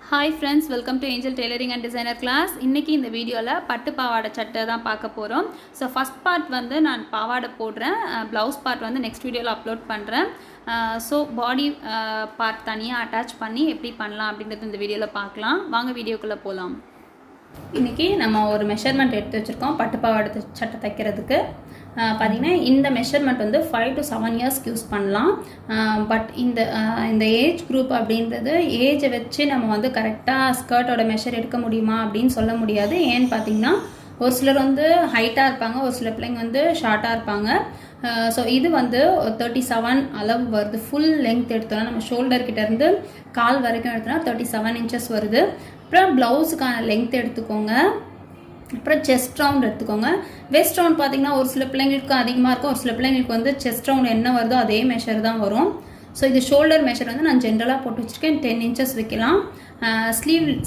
Hi friends, welcome to Angel tailoring and designer class. இன்றைக்கி இந்த வீடியோவில் பட்டு பாவாடை சட்டை தான் பார்க்க போகிறோம். ஸோ ஃபஸ்ட் பார்ட் வந்து நான் பாவாடை போடுறேன், ப்ளவுஸ் பார்ட் வந்து நெக்ஸ்ட் வீடியோவில் அப்லோட் பண்ணுறேன். ஸோ பாடி பார்ட் தனியாக அட்டாச் பண்ணி எப்படி பண்ணலாம் அப்படின்றது இந்த வீடியோவில் பார்க்கலாம். வாங்க வீடியோக்குள்ளே போகலாம். இன்றைக்கி நம்ம ஒரு மெஷர்மெண்ட் எடுத்து வச்சுருக்கோம் பட்டு பாவாடை சட்டை தைக்கிறதுக்கு. பார்த்திங்கன்னா இந்த மெஷர்மெண்ட் வந்து 5 to 7 இயர்ஸ்க்கு யூஸ் பண்ணலாம். பட் இந்த ஏஜ் குரூப் அப்படின்றது ஏஜை வச்சு நம்ம வந்து கரெக்டாக ஸ்கர்ட்டோட மெஷர் எடுக்க முடியுமா அப்படின்னு சொல்ல முடியாது. ஏன்னு பார்த்திங்கன்னா ஒரு சிலர் வந்து ஹைட்டாக இருப்பாங்க, ஒரு சில பிள்ளைங்க வந்து ஷார்ட்டாக இருப்பாங்க. ஸோ இது வந்து 37 அளவு வருது. ஃபுல் லென்த் எடுத்தோன்னா நம்ம ஷோல்டர்கிட்டேருந்து கால் வரைக்கும் எடுத்தோன்னா 37 இன்ச்சஸ் வருது. அப்புறம் ப்ளவுஸுக்கான லென்த் எடுத்துக்கோங்க. அப்புறம் செஸ்ட் ரவுண்ட் எடுத்துக்கோங்க. வெஸ்ட் ரவுண்ட் பார்த்திங்கன்னா ஒரு சில பிள்ளைங்களுக்கு அதிகமாக இருக்கும், ஒரு சில பிள்ளைங்களுக்கு வந்து செஸ்ட் ரவுண்ட் என்ன வருதோ அதே மெஷர் தான் வரும். ஸோ இது ஷோல்டர் மெஷர் வந்து நான் ஜென்ரலாக போட்டு வச்சுருக்கேன். 10 இன்ச்சஸ் வைக்கலாம்.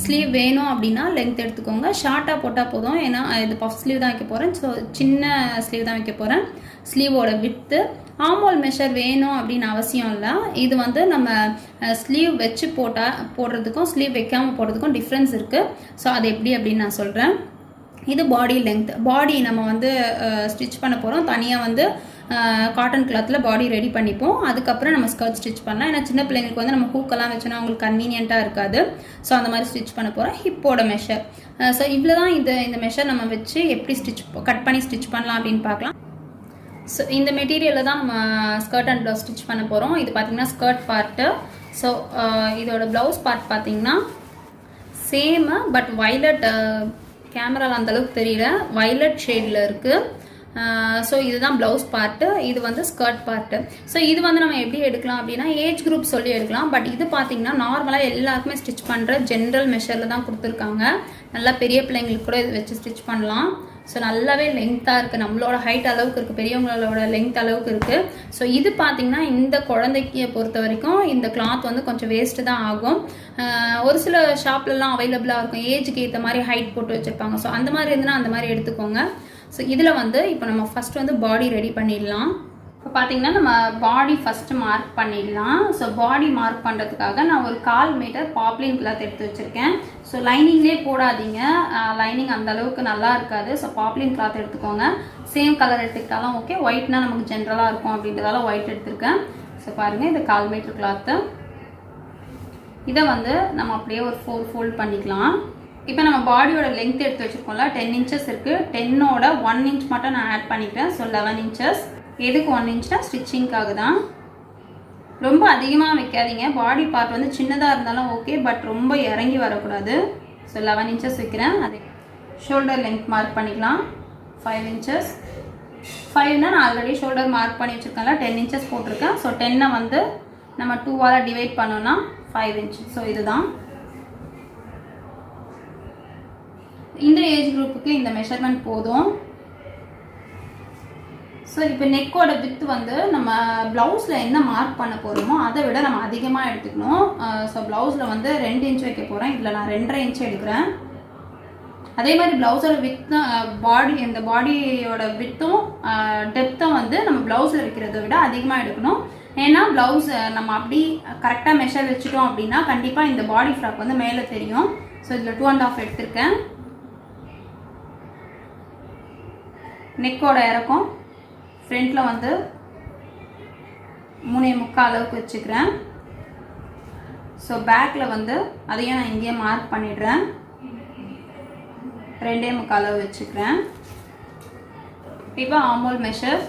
ஸ்லீவ் வேணும் அப்படின்னா லென்த் எடுத்துக்கோங்க. ஷார்ட்டாக போட்டால் போதும், ஏன்னா இது பஃப் ஸ்லீவ் தான் வைக்க போகிறேன். ஸோ சின்ன ஸ்லீவ் தான் வைக்க போகிறேன். ஸ்லீவோட வித்து ஆமோல் மெஷர் வேணும் அப்படின்னு அவசியம் இல்லை. இது வந்து நம்ம ஸ்லீவ் வச்சு போடுறதுக்கும் ஸ்லீவ் வைக்காமல் போடுறதுக்கும் டிஃப்ரென்ஸ் இருக்குது. ஸோ அது எப்படி அப்படின்னு நான் சொல்கிறேன். இது பாடி லென்த். பாடி நம்ம வந்து ஸ்டிச் பண்ண போகிறோம். தனியாக வந்து காட்டன் கிளாத்தில் பாடி ரெடி பண்ணிப்போம். அதுக்கப்புறம் நம்ம ஸ்கர்ட் ஸ்டிச் பண்ணலாம். ஏன்னா சின்ன பிள்ளைங்களுக்கு வந்து நம்ம ஹூக்கெல்லாம் வச்சோன்னா அவங்களுக்கு கன்வீனியண்ட்டாக இருக்காது. ஸோ அந்த மாதிரி ஸ்டிச் பண்ண போகிறோம். ஹிப்போட மெஷர். ஸோ இவ்வளோ தான் இந்த மெஷர் நம்ம வச்சு எப்படி கட் பண்ணி ஸ்டிச் பண்ணலாம் அப்படின்னு பார்க்கலாம். ஸோ இந்த மெட்டீரியலில் தான் நம்ம ஸ்கர்ட் அண்ட் ப்ளவுஸ் ஸ்டிச் பண்ண போகிறோம். இது பார்த்திங்கன்னா ஸ்கர்ட் பார்ட்டு. ஸோ இதோட ப்ளவுஸ் பார்ட் பார்த்திங்கன்னா சேமு, பட் வைலட், கேமராவில் அந்தளவுக்கு தெரியல, வைலட் ஷேடில் இருக்குது. ஸோ இதுதான் ப்ளவுஸ் பார்ட்டு, இது வந்து ஸ்கர்ட் பார்ட்டு. ஸோ இது வந்து நம்ம எப்படி எடுக்கலாம் அப்படின்னா ஏஜ் குரூப் சொல்லி எடுக்கலாம். பட் இது பார்த்திங்கன்னா நார்மலாக எல்லாருக்குமே ஸ்டிச் பண்ணுற ஜென்ரல் மெஷரில் தான் கொடுத்துருக்காங்க. நல்லா பெரிய பிள்ளைங்களுக்கு கூட இது வச்சு ஸ்டிச் பண்ணலாம். ஸோ நல்லாவே லென்த்தாக இருக்குது, நம்மளோட ஹைட் அளவுக்கு இருக்குது, பெரியவங்களோட லென்த் அளவுக்கு இருக்குது. ஸோ இது பார்த்திங்கன்னா இந்த குழந்தைக்கு பொறுத்த வரைக்கும் இந்த கிளாத் வந்து கொஞ்சம் வேஸ்ட்டு தான் ஆகும். ஒரு சில ஷாப்லலாம் அவைலபிளாக இருக்கும், ஏஜுக்கு ஏற்ற மாதிரி ஹைட் போட்டு வச்சுருப்பாங்க. ஸோ அந்த மாதிரி இருந்துன்னா அந்த மாதிரி எடுத்துக்கோங்க. ஸோ இதில் வந்து இப்போ நம்ம ஃபஸ்ட் வந்து பாடி ரெடி பண்ணிடலாம். இப்போ பார்த்திங்கன்னா நம்ம பாடி ஃபஸ்ட்டு மார்க் பண்ணிடலாம். ஸோ பாடி மார்க் பண்ணுறதுக்காக நான் ஒரு 1/4 மீட்டர் பாப்லின் கிளாத் எடுத்து வச்சுருக்கேன். ஸோ லைனிங்லேயே போடாதீங்க, லைனிங் அந்தளவுக்கு நல்லா இருக்காது. ஸோ பாப்லின் கிளாத் எடுத்துக்கோங்க. சேம் கலர் எடுத்துக்கிட்டாலும் ஓகே, ஒயிட்னா நமக்கு ஜென்ரலாக இருக்கும் அப்படின்றதால ஒயிட் எடுத்துருக்கேன். ஸோ பாருங்கள், இது 1/4 மீட்டர் கிளாத்து. இதை வந்து நம்ம அப்படியே ஒரு 4 ஃபோல்ட் பண்ணிக்கலாம். இப்போ நம்ம பாடியோட லென்த் எடுத்து வச்சுருக்கோம்ல, 10 இன்ச்சஸ் இருக்குது. 10ஓட 1 இன்ச் மட்டும் நான் ஆட் பண்ணிக்கிறேன். So 11 inches. எதுக்கு 1 இன்ச்னா ஸ்டிச்சிங்காக தான். ரொம்ப அதிகமாக வைக்காதீங்க. பாடி பார்ட் வந்து சின்னதாக இருந்தாலும் ஓகே, பட் ரொம்ப இறங்கி வரக்கூடாது. ஸோ 11 இன்ச்சஸ் வைக்கிறேன். அதே ஷோல்டர் லென்த் மார்க் பண்ணிக்கலாம். 5 இன்ச்சஸ். 5னா நான் ஆல்ரெடி ஷோல்டர் மார்க் பண்ணி வச்சுருக்கேன்ல, 10 இன்ச்சஸ் போட்டிருக்கேன். ஸோ 10 வந்து நம்ம 2ஆல் டிவைட் பண்ணோன்னா 5 இன்ச். ஸோ இதுதான் இந்த ஏஜ் குரூப்புக்கு இந்த மெஷர்மெண்ட் போதும். ஸோ இப்போ நெக்கோட வித்து வந்து நம்ம ப்ளவுஸில் என்ன மார்க் பண்ண போகிறோமோ அதை விட நம்ம அதிகமாக எடுத்துக்கணும். ஸோ ப்ளவுஸில் வந்து 2 இன்ச் வைக்க போகிறேன். இதில் நான் 2.5 இன்ச் எடுக்கிறேன். அதே மாதிரி ப்ளவுஸோட வித்து இந்த பாடியோட வித்தும் டெப்த்தும் வந்து நம்ம ப்ளவுஸில் வைக்கிறத விட அதிகமாக எடுக்கணும். ஏன்னா ப்ளவுஸ் நம்ம அப்படி கரெக்டாக மெஷர் வச்சுட்டோம் அப்படின்னா கண்டிப்பாக இந்த பாடி ஃப்ராக் வந்து மேலே தெரியும். ஸோ இதில் 2.5 எடுத்திருக்கேன். நெக்கோட இறக்கம் ஃப்ரண்ட்டில் வந்து 3.25 அளவுக்கு வச்சுக்கிறேன். ஸோ பேக்கில் வந்து அதையும் நான் இங்கேயே மார்க் பண்ணிடுறேன். 2.25 அளவு வச்சுக்கிறேன். இப்போ ஆமோல் மெஷர்.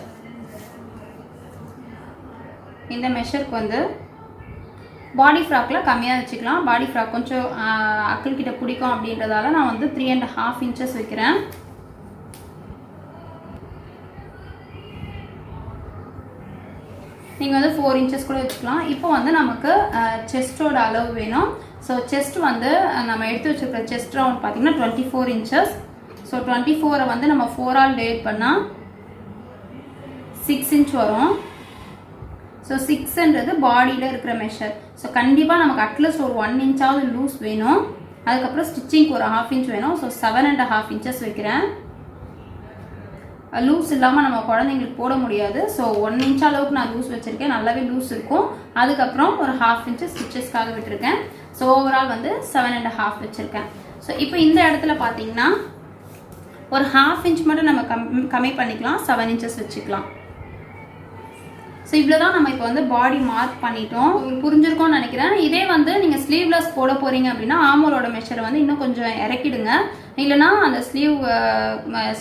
இந்த மெஷருக்கு வந்து பாடி ஃப்ராக்கில் கம்மியாக வச்சுக்கலாம். பாடி ஃப்ராக் கொஞ்சம் அக்கல்கிட்ட பிடிக்கும் அப்படின்றதால நான் வந்து 3.5 இன்ச்சஸ் வைக்கிறேன். நீங்கள் வந்து 4 இன்ச்சஸ் கூட வச்சுக்கலாம். இப்போ வந்து நமக்கு செஸ்ட்டோட அளவு வேணும். ஸோ செஸ்ட் வந்து நம்ம எடுத்து வச்சுருக்கிற செஸ்ட் ரவுண்ட் பார்த்திங்கன்னா 24 இன்ச்சஸ். ஸோ 24 வந்து நம்ம 4ஆல் டிவைட் பண்ணால் 6 இன்ச் வரும். ஸோ 6ன்றது பாடியில் இருக்கிற மெஷர். ஸோ கண்டிப்பாக நமக்கு அட்லீஸ்ட் ஒரு 1 இன்ச்சாவது லூஸ் வேணும். அதுக்கப்புறம் ஸ்டிச்சிங்க்கு ஒரு 1/2 இன்ச் வேணும். ஸோ 7.5 இன்ச்சஸ் வைக்கிறேன். லூஸ் இல்லாமல் நம்ம குழந்தைங்களுக்கு போட முடியாது. ஸோ 1 இன்ச் அளவுக்கு நான் லூஸ் வச்சுருக்கேன். நல்லாவே லூஸ் இருக்கும். அதுக்கப்புறம் ஒரு 1/2 இன்ச் ஸ்டிச்சஸ்க்காக விட்டுருக்கேன். ஸோ ஓவரால் வந்து 7.5 வச்சுருக்கேன். ஸோ இப்போ இந்த இடத்துல பார்த்தீங்கன்னா ஒரு 1/2 இன்ச் மட்டும் நம்ம கம்மி பண்ணிக்கலாம், 7 inches வச்சுக்கலாம். ஸோ இவ்வளோ தான் நம்ம இப்போ வந்து பாடி மார்க் பண்ணிட்டோம். உங்களுக்கு புரிஞ்சிருக்கோன்னு நினைக்கிறேன். இதே வந்து நீங்கள் ஸ்லீவ்லெஸ் போட போகிறீங்க அப்படின்னா ஆமோலோட மெஷரை வந்து இன்னும் கொஞ்சம் இறக்கிடுங்க. இல்லைனா அந்த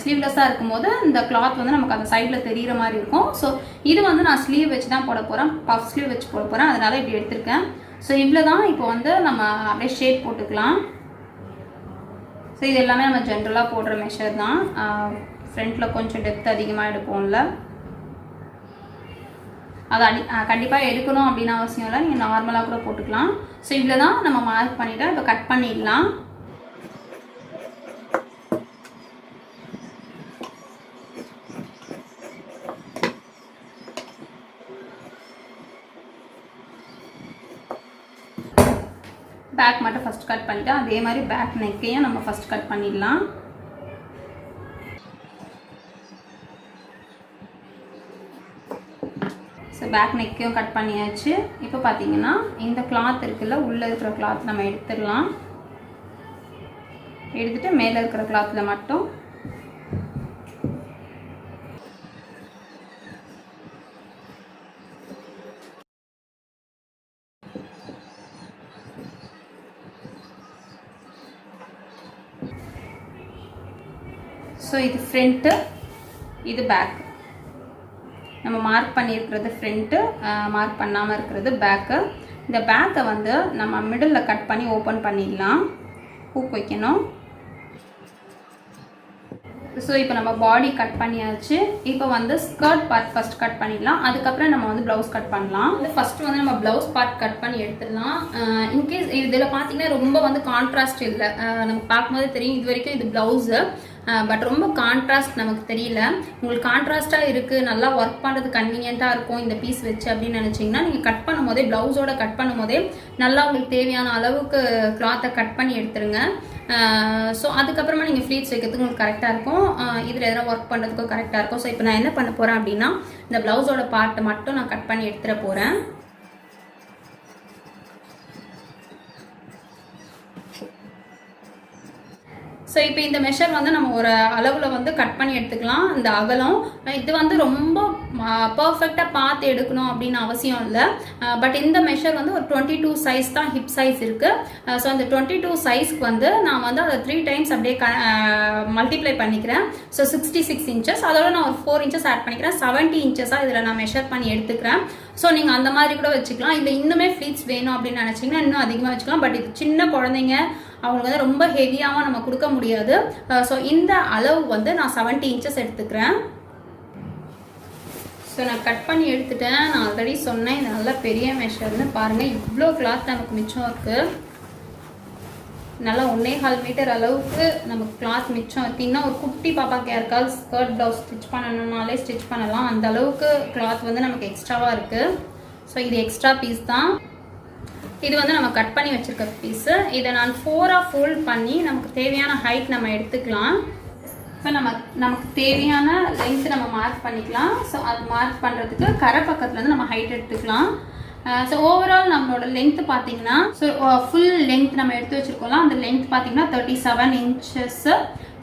ஸ்லீவ்லெஸ்ஸாக இருக்கும்போது இந்த கிளாத் வந்து நமக்கு அந்த சைடில் தெரிகிற மாதிரி இருக்கும். ஸோ இது வந்து நான் ஸ்லீவ் வச்சு தான் போட போகிறேன், பஃப் ஸ்லீவ் வச்சு போட போகிறேன், அதனால் இப்படி எடுத்திருக்கேன். ஸோ இவ்வளோ தான். இப்போ வந்து நம்ம அப்படியே ஷேப் போட்டுக்கலாம். ஸோ இது எல்லாமே நம்ம ஜென்ரலாக போடுற மெஷர் தான். ஃப்ரண்ட்டில் கொஞ்சம் டெப்த் அதிகமாக எடுப்போம்ல, அது கண்டிப்பாக எடுக்கணும் அப்படின்னு அவசியம் இல்லை, நீங்கள் நார்மலாக கூட போட்டுக்கலாம். ஸோ இவ்வளோ தான் நம்ம மார்க் பண்ணிவிட்டோம். இப்போ கட் பண்ணிடலாம். பேக் மட்டும் ஃபஸ்ட் கட் பண்ணிவிட்டு அதே மாதிரி பேக் நெக்கையும் நம்ம ஃபஸ்ட் கட் பண்ணிடலாம். ஸோ பேக் நெக்கையும் கட் பண்ணியாச்சு. இப்போ பார்த்தீங்கன்னா இந்த கிளாத் இருக்குல்ல, உள்ளே இருக்கிற கிளாத் நம்ம எடுத்துடலாம். எடுத்துகிட்டு மேலே இருக்கிற கிளாத்தில் மட்டும் ஸோ இது ஃப்ரண்ட்டு, இது பேக். நம்ம மார்க் பண்ணியிருக்கிறது ஃப்ரண்ட்டு, மார்க் பண்ணாமல் இருக்கிறது பேக்கு. இந்த பேக்கை வந்து நம்ம மிடில் கட் பண்ணி ஓப்பன் பண்ணிடலாம். ஹூக் வைக்கணும். ஸோ இப்போ நம்ம பாடி கட் பண்ணியாச்சு. இப்போ வந்து ஸ்கர்ட் பார்ட் ஃபஸ்ட் கட் பண்ணிடலாம். அதுக்கப்புறம் நம்ம வந்து ப்ளவுஸ் கட் பண்ணலாம். ஃபஸ்ட்டு வந்து நம்ம ப்ளவுஸ் பார்ட் கட் பண்ணி எடுத்துடலாம். இன்கேஸ் இதில் பார்த்தீங்கன்னா ரொம்ப வந்து கான்ட்ராஸ்ட் இல்லை, நமக்கு பார்க்கும்போது தெரியும் இது வரைக்கும் இது ப்ளவுஸு, பட் ரொம்ப கான்ட்ராஸ்ட் நமக்கு தெரியல. உங்களுக்கு கான்ட்ராஸ்ட்டாக இருக்குது, நல்லா ஒர்க் பண்ணுறது கன்வீனியண்ட்டாக இருக்கும் இந்த பீஸ் வச்சு அப்படின்னு நினச்சிங்கன்னா நீங்கள் கட் பண்ணும் போதே, ப்ளவுஸோட கட் பண்ணும் போதே நல்லா உங்களுக்கு தேவையான அளவுக்கு கிளாத்தை கட் பண்ணி எடுத்துருங்க. ஸோ அதுக்கப்புறமா நீங்கள் ஃப்ளீட்ஸ் வைக்கிறதுக்கு உங்களுக்கு கரெக்டாக இருக்கும், இதில் எதனா ஒர்க் பண்ணுறதுக்கும் கரெக்டாக இருக்கும். ஸோ இப்போ நான் என்ன பண்ண போகிறேன் அப்படின்னா இந்த ப்ளவுஸோட பார்ட்டை மட்டும் நான் கட் பண்ணி எடுத்துகிற போகிறேன். ஸோ இப்போ இந்த மெஷர் வந்து நம்ம ஒரு அளவில் வந்து கட் பண்ணி எடுத்துக்கலாம். இந்த அகலம் இது வந்து ரொம்ப பர்ஃபெக்டாக பார்த்து எடுக்கணும் அப்படின்னு அவசியம் இல்லை. பட் இந்த மெஷர் வந்து ஒரு 22 சைஸ் தான் ஹிப் சைஸ் இருக்குது. ஸோ அந்த 22 சைஸ்க்கு வந்து நான் வந்து அதை 3 times அப்படியே மல்டிப்ளை பண்ணிக்கிறேன். ஸோ 66 inches, அதோட நான் ஒரு 4 inches ஆட் பண்ணிக்கிறேன். 70 inches இதில் நான் மெஷர் பண்ணி எடுத்துக்கிறேன். ஸோ நீங்கள் அந்த மாதிரி கூட வச்சுக்கலாம். இல்லை இன்னுமே ஃப்ளீட்ஸ் வேணும் அப்படின்னு நினச்சிங்கன்னா இன்னும் அதிகமாக வச்சுக்கலாம். பட் இது சின்ன குழந்தைங்க, அவங்களுக்கு வந்து ரொம்ப ஹெவியாகவும் நம்ம கொடுக்க முடியாது. ஸோ இந்த அளவு வந்து நான் 70 inches எடுத்துக்கிறேன். ஸோ நான் கட் பண்ணி எடுத்துட்டேன். நான் ஆல்ரெடி சொன்னேன் இது நல்ல பெரிய மெஷர்னு. பாருங்கள் இவ்வளோ கிளாத் நமக்கு மிச்சம் இருக்குது. நல்லா 1.25 மீட்டர் அளவுக்கு நமக்கு கிளாத் மிச்சம் இருக்குது. இன்னும் ஒரு குட்டி பாப்பாக்கு யாருக்காவது ஸ்கர்ட் ப்ளவுஸ் ஸ்டிச் பண்ணணும்னாலே ஸ்டிச் பண்ணலாம். அந்த அளவுக்கு கிளாத் வந்து நமக்கு எக்ஸ்ட்ராவாக இருக்குது. ஸோ இது எக்ஸ்ட்ரா பீஸ் தான். இது வந்து நம்ம கட் பண்ணி வச்சுருக்க பீஸு. இதை நான் 4ஆக ஃபோல்ட் பண்ணி நமக்கு தேவையான ஹைட் நம்ம எடுத்துக்கலாம். இப்போ நமக்கு தேவையான லென்த் நம்ம மார்க் பண்ணிக்கலாம். ஸோ அது மார்க் பண்ணுறதுக்கு கரை பக்கத்துலேருந்து நம்ம ஹைட் எடுத்துக்கலாம். ஸோ ஓவரால் நம்மளோட லென்த் பார்த்தீங்கன்னா, ஸோ ஃபுல் லென்த் நம்ம எடுத்து வச்சுருக்கோம்ல, அந்த லென்த் பார்த்தீங்கன்னா 37 inches.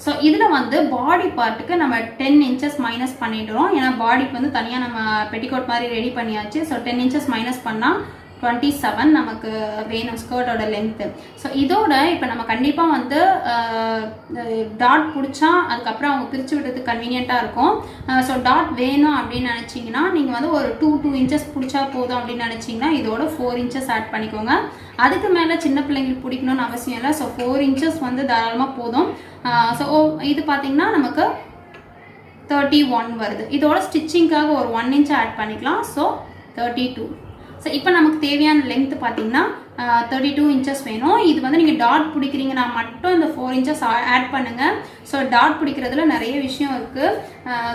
ஸோ இதில் வந்து பாடி பார்ட்டுக்கு நம்ம 10 inches மைனஸ் பண்ணிடுறோம். ஏன்னா பாடிக்கு வந்து தனியாக நம்ம பெட்டிகோட் மாதிரி ரெடி பண்ணியாச்சு. ஸோ 10 inches மைனஸ் பண்ணால் 27 நமக்கு வேணும் ஸ்கர்ட்டோட லென்த்து. ஸோ இதோட இப்போ நம்ம கண்டிப்பாக வந்து டாட் பிடிச்சா அதுக்கப்புறம் அவங்க பிரித்து விடுறதுக்கு கன்வீனியண்ட்டாக இருக்கும். ஸோ டாட் வேணும் அப்படின்னு நினச்சிங்கன்னா நீங்கள் வந்து ஒரு 2 inches பிடிச்சா போதும் அப்படின்னு நினச்சிங்கன்னா இதோட 4 inches ஆட் பண்ணிக்கோங்க. அதுக்கு மேலே சின்ன பிள்ளைங்களுக்கு பிடிக்கணும்னு அவசியம் இல்லை. ஸோ 4 inches வந்து தாராளமாக போதும். ஸோ இது பார்த்திங்கன்னா நமக்கு 31 வருது. இதோட ஸ்டிச்சிங்காக ஒரு 1 inch ஆட் பண்ணிக்கலாம். ஸோ 32. ஸோ இப்போ நமக்கு தேவையான லென்த்து பார்த்தீங்கன்னா 32 inches வேணும். இது வந்து நீங்கள் டாட் பிடிக்கிறீங்கன்னா மட்டும் இந்த 4 inches ஆட் பண்ணுங்கள். ஸோ டாட் பிடிக்கிறதுல நிறைய விஷயம் இருக்குது.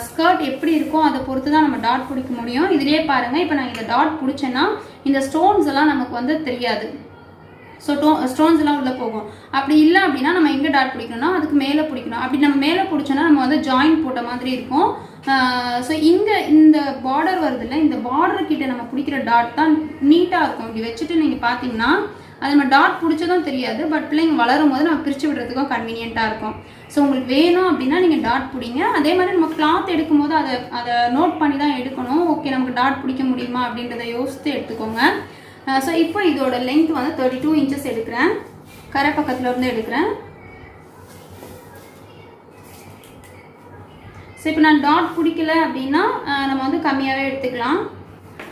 ஸ்கர்ட் எப்படி இருக்கும் அதை பொறுத்து தான் நம்ம டாட் பிடிக்க முடியும். இதிலே பாருங்கள், இப்போ நான் இந்த டாட் பிடிச்சேன்னா இந்த ஸ்டோன்ஸ் எல்லாம் நமக்கு வந்து தெரியாது. ஸோ ஸ்டோன்ஸ் எல்லாம் உள்ளே போகும். அப்படி இல்லை அப்படின்னா நம்ம எங்கே டாட் பிடிக்கணும்னா அதுக்கு மேலே பிடிக்கணும். அப்படி நம்ம மேலே பிடிச்சோன்னா நம்ம வந்து ஜாயிண்ட் போட்ட மாதிரி இருக்கும். ஸோ இங்கே இந்த பார்டர் வருது இல்லை, இந்த பார்டர் கிட்ட நம்ம பிடிக்கிற டாட் தான் நீட்டாக இருக்கும். இப்படி வச்சுட்டு நீங்கள் பார்த்தீங்கன்னா அது நம்ம டாட் பிடிச்சதும் தெரியாது, பட் பிள்ளைங்க வளரும் போது நம்ம பிரித்து விடுறதுக்கும் கன்வீனியண்ட்டாக இருக்கும். ஸோ உங்களுக்கு வேணும் அப்படின்னா நீங்கள் டாட் பிடிங்க. அதே மாதிரி நம்ம கிளாத் எடுக்கும் போது அதை நோட் பண்ணி தான் எடுக்கணும். ஓகே, நமக்கு டாட் பிடிக்க முடியுமா அப்படின்றத யோசித்து எடுத்துக்கோங்க. ஸோ இப்போ இதோட லென்த் வந்து 32 இன்ச்சஸ் எடுக்கிறேன். கரை பக்கத்தில் இருந்து எடுக்கிறேன். ஸோ இப்போ நான் டாட் பிடிக்கல அப்படின்னா நம்ம வந்து கம்மியாகவே எடுத்துக்கலாம்.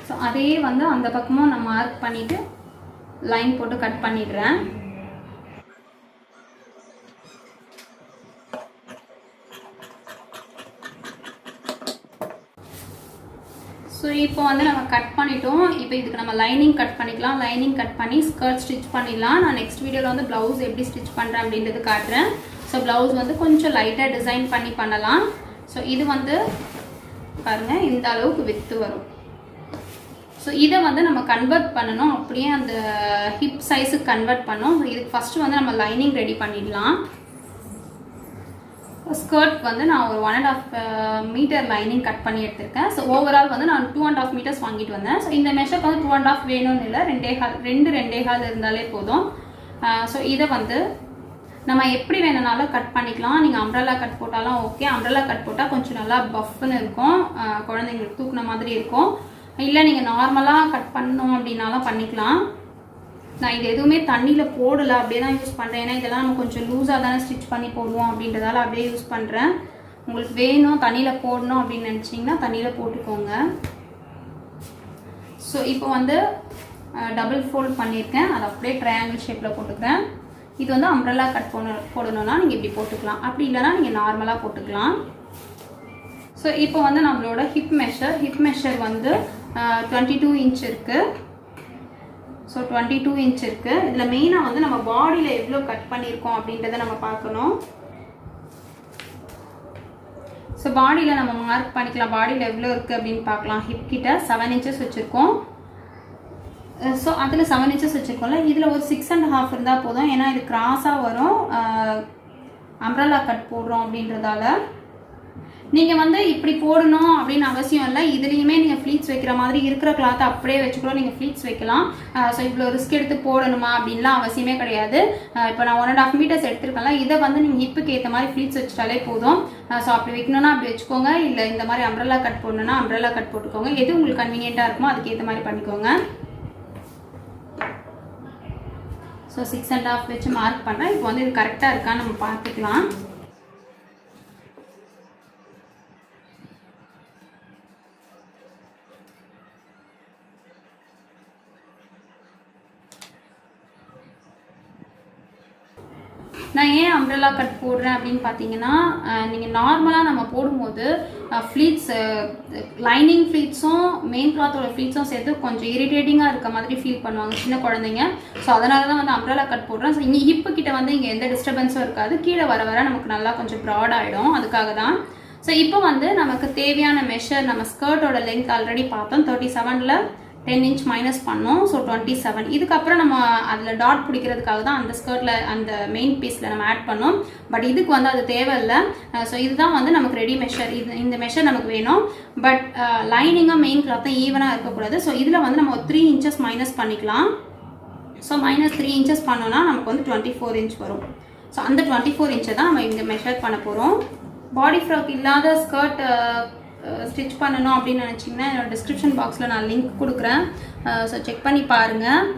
ஸோ அதே வந்து அந்த பக்கமும் நான் மார்க் பண்ணிவிட்டு லைன் போட்டு கட் பண்ணிடுறேன். ஸோ இப்போ வந்து நம்ம கட் பண்ணிட்டோம். இப்போ இதுக்கு நம்ம லைனிங் கட் பண்ணிக்கலாம். லைனிங் கட் பண்ணி ஸ்கர்ட் ஸ்டிச் பண்ணிடலாம். நான் நெக்ஸ்ட் வீடியோவில் வந்து ப்ளவுஸ் எப்படி ஸ்டிச் பண்ணுறேன் அப்படின்றது காட்டுறேன். ஸோ ப்ளவுஸ் வந்து கொஞ்சம் லைட்டாக டிசைன் பண்ணலாம். ஸோ இது வந்து பாருங்கள், இந்த அளவுக்கு வித்து வரும். ஸோ இதை வந்து நம்ம கன்வெர்ட் பண்ணணும், அப்படியே அந்த ஹிப் சைஸுக்கு கன்வெர்ட் பண்ணோம். ஸோ இதுக்கு ஃபஸ்ட்டு வந்து நம்ம லைனிங் ரெடி பண்ணிடலாம். ஸ்கர்ட் வந்து நான் ஒரு 1.5 மீட்டர் லைனிங் கட் பண்ணி எடுத்திருக்கேன். ஸோ ஓவரால் வந்து நான் 2.5 மீட்டர்ஸ் வாங்கிட்டு வந்தேன். ஸோ இந்த மெஷருக்கு வந்து 2.5 வேணும்னு இல்லை, 2.5 இருந்தாலே போதும். ஸோ இதை வந்து நம்ம எப்படி வேணுனாலும் கட் பண்ணிக்கலாம். நீங்கள் அம்ப்ரெல்லா கட் போட்டாலும் ஓகே. அம்ப்ரெல்லா கட் போட்டால் கொஞ்சம் நல்லா பஃப்னு இருக்கும், குழந்தைங்களுக்கு தூக்குன மாதிரி இருக்கும். இல்லை நீங்கள் நார்மலாக கட் பண்ணணும் அப்படின்னாலும் பண்ணிக்கலாம். நான் இது எதுவுமே தண்ணியில் போடலை, அப்படியே தான் யூஸ் பண்ணுறேன். ஏன்னா இதெல்லாம் நம்ம கொஞ்சம் லூஸாக தானே ஸ்டிச் பண்ணி போடுவோம் அப்படின்றதால அப்படியே யூஸ் பண்ணுறேன். உங்களுக்கு வேணும் தண்ணியில் போடணும் அப்படின்னு நினச்சிங்கன்னா தண்ணியில் போட்டுக்கோங்க. ஸோ இப்போ வந்து டபுள் ஃபோல்ட் பண்ணியிருக்கேன். அதை அப்படியே ட்ரையாங்கிள் ஷேப்பில் போட்டுக்கிறேன். இது வந்து அம்ப்ரெல்லா கட் போடணும்னா நீங்கள் இப்படி போட்டுக்கலாம், அப்படி இல்லைனா நீங்கள் நார்மலாக போட்டுக்கலாம். ஸோ இப்போ வந்து நம்மளோட ஹிப் மெஷர் வந்து 22 இன்ச் இருக்குது. ஸோ 22 இன்ச் இருக்குது. இதில் மெயினாக வந்து நம்ம பாடியில் எவ்வளோ கட் பண்ணியிருக்கோம் அப்படின்றத நம்ம பார்க்கணும். ஸோ பாடியில் நம்ம மார்க் பண்ணிக்கலாம். பாடியில் எவ்வளோ இருக்குது அப்படின்னு பார்க்கலாம். ஹிப் கிட்ட 7 இன்ச்சஸ் வச்சுருக்கோம். ஸோ அதில் 7 இன்ச்சஸ் வச்சுருக்கோம்ல, இதில் ஒரு 6.5 இருந்தால் போதும். ஏன்னா இது கிராஸாக வரும், அம்ப்ரெல்லா கட் போடுறோம் அப்படின்றதால. நீங்கள் வந்து இப்படி போடணும் அப்படின்னு அவசியம் இல்லை. இதுலேயுமே நீங்கள் ஃப்ளீட்ஸ் வைக்கிற மாதிரி இருக்கிற கிளாத்தை அப்படியே வச்சுக்கூட நீங்கள் ஃப்ளீட்ஸ் வைக்கலாம். ஸோ இவ்வளோ ரிஸ்க் எடுத்து போடணுமா அப்படின்லாம் அவசியமே கிடையாது. இப்போ நான் 1.5 மீட்டர்ஸ் எடுத்துருக்கேன்ல, இதை வந்து நீங்கள் ஹிப்புக்கு ஏற்ற மாதிரி ஃப்ளீட்ஸ் வச்சுட்டாலே போதும். ஸோ அப்படி வைக்கணும்னா அப்படி வச்சுக்கோங்க. இல்லை இந்த மாதிரி அம்ப்ரெல்லா கட் போடணுன்னா அம்ப்ரெல்லா கட் போட்டுக்கோங்க. எது உங்களுக்கு கன்வீனியண்ட்டாக இருக்குமோ அதுக்கு ஏற்ற மாதிரி பண்ணிக்கோங்க. ஸோ 6.5 வச்சு மார்க் பண்ணுறேன். இப்போ வந்து இது கரெக்டாக இருக்கான்னு நம்ம பார்த்துக்கலாம். நான் ஏன் அம்ப்ரெல்லா கட் போடுறேன் அப்படின்னு பார்த்தீங்கன்னா, நீங்கள் நார்மலாக நம்ம போடும்போது ஃப்ளீட்ஸ் லைனிங் ஃப்ளீட்ஸும் மெயின் கிளாத்தோட ஃப்ளீட்ஸும் சேர்த்து கொஞ்சம் இரிட்டேட்டிங்காக இருக்க மாதிரி ஃபீல் பண்ணுவாங்க சின்ன குழந்தைங்க. ஸோ அதனால தான் வந்து அம்ப்ரெல்லா கட் போடுறேன். ஸோ இங்கே ஹிப்பு கிட்ட வந்து இங்கே எந்த டிஸ்டர்பன்ஸும் இருக்காது. கீழே வர வர நமக்கு நல்லா கொஞ்சம் ப்ராட் ஆகிடும், அதுக்காக தான். ஸோ இப்போ வந்து நமக்கு தேவையான மெஷர், நம்ம ஸ்கர்ட்டோட லென்த் ஆல்ரெடி பார்த்தோம். 37ல் 10 இன்ச் மைனஸ் பண்ணோம். ஸோ 27. இதுக்கப்புறம் நம்ம அதில் டாட் பிடிக்கிறதுக்காக தான் அந்த ஸ்கர்ட்டில் அந்த மெயின் பீஸில் நம்ம ஆட் பண்ணோம். பட் இதுக்கு வந்து அது தேவையில்லை. ஸோ இதுதான் வந்து நமக்கு ரெடி மெஷர். இந்த மெஷர் நமக்கு வேணும். பட் லைனிங்காக மெயின் கிளாத்தும் ஈவனாக இருக்கக்கூடாது. ஸோ இதில் வந்து நம்ம 3 இன்ச்சஸ் மைனஸ் பண்ணிக்கலாம். ஸோ -3 இன்ச்சஸ் பண்ணோன்னா நமக்கு வந்து 24 இன்ச் வரும். ஸோ அந்த 24 இன்ச்சை தான் நம்ம இங்கே மெஷர் பண்ண போகிறோம். பாடி ஃப்ராக் இல்லாத ஸ்கர்ட் ஸ்டிச் பண்ணணும் அப்படின்னு நினச்சிங்கன்னா என்னோட டிஸ்கிரிப்ஷன் பாக்ஸில் நான் லிங்க் கொடுக்குறேன். ஸோ செக் பண்ணி பாருங்கள்.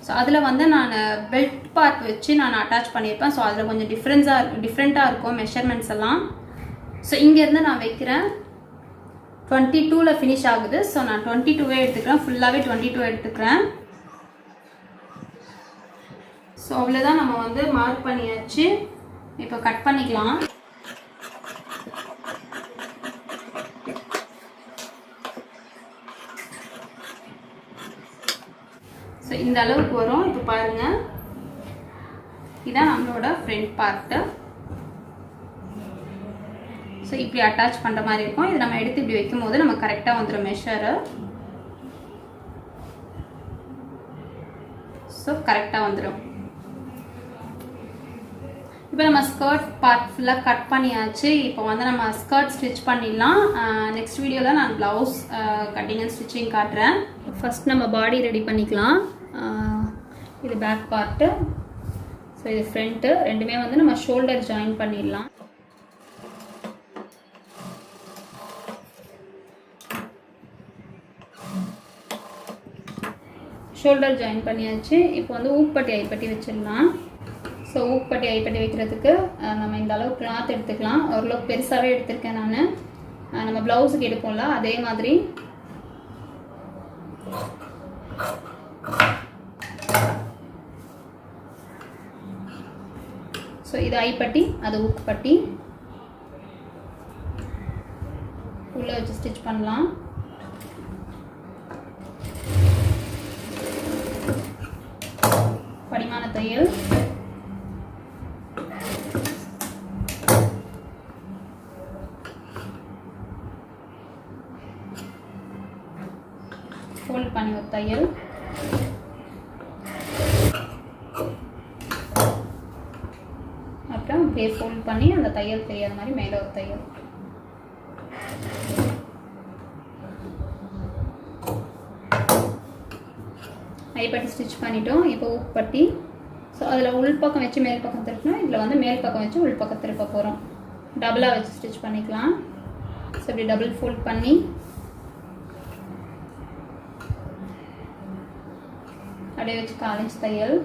ஸோ அதில் வந்து நான் பெல்ட் பார்ட் வச்சு நான் அட்டாச் பண்ணியிருப்பேன். ஸோ அதில் கொஞ்சம் டிஃப்ரெண்ட்டாக இருக்கும் மெஷர்மெண்ட்ஸ் எல்லாம். ஸோ இங்கேருந்து நான் வைக்கிறேன். 22ல் ஃபினிஷ் ஆகுது. ஸோ நான் 22வே எடுத்துக்கிறேன். ஃபுல்லாகவே 22 எடுத்துக்கிறேன். ஸோ அவ்வளோதான், நம்ம வந்து மார்க் பண்ணியாச்சு. இப்போ கட் பண்ணிக்கலாம். ஸோ இந்த அளவுக்கு வரும். இப்போ பாருங்கள், இதான் நம்மளோட ஃப்ரண்ட் பார்ட்டு. ஸோ இப்படி அட்டாச் பண்ணுற மாதிரி இருக்கும். இது நம்ம எடுத்து இப்படி வைக்கும் போது நம்ம கரெக்டாக வந்துடும் மெஷரு. ஸோ கரெக்டாக வந்துடும். இப்போ நம்ம ஸ்கர்ட் பார்ட் ஃபுல்லாக கட் பண்ணியாச்சு. இப்போ வந்து நம்ம ஸ்கர்ட் ஸ்டிச் பண்ணிடலாம். நெக்ஸ்ட் வீடியோவில் நான் ப்ளவுஸ் கட்டிங் அண்ட் ஸ்டிச்சிங் காட்டுறேன். ஃபஸ்ட் நம்ம பாடி ரெடி பண்ணிக்கலாம். இது பேக் பார்ட்டு. ஸோ இது ஃப்ரண்ட்டு. ரெண்டுமே வந்து நம்ம ஷோல்டர் ஜாயின் பண்ணிடலாம். ஷோல்டர் ஜாயின் பண்ணியாச்சு. இப்போ வந்து ஊக்பட்டி ஐப்பட்டி வச்சிடலாம். ஸோ ஊக்பட்டி ஐப்பட்டி வைக்கிறதுக்கு நம்ம இந்த அளவு கிளாத் எடுத்துக்கலாம். ஓரளவுக்கு பெருசாகவே எடுத்திருக்கேன் நான். நம்ம ப்ளவுஸுக்கு எடுப்போம்ல அதே மாதிரி. ஸோ இது ஐப்பட்டி, அது ஊக்பட்டி. உள்ளே வச்சு ஸ்டிச் பண்ணலாம். படிமான தையல். ஃபோல்ட் பண்ணி ஒரு தையல். அப்புறம் அப்படியே ஃபோல்ட் பண்ணி அந்த தையல் தெரியாத மாதிரி மேலே ஒரு தையல். ஐப்பட்டி ஸ்டிச் பண்ணிட்டோம். இப்போ ஊக்பட்டி. ஸோ அதில் உள் பக்கம் வச்சு மேல் பக்கம் திருப்பணும். இதில் வந்து மேல் பக்கம் வச்சு உள் பக்கம் திருப்ப போகிறோம். டபுளாக வச்சு ஸ்டிச் பண்ணிக்கலாம். ஸோ இப்படி டபுள் ஃபோல்ட் பண்ணி அப்படியே வச்சு 1/4 இன்ச் தையல்.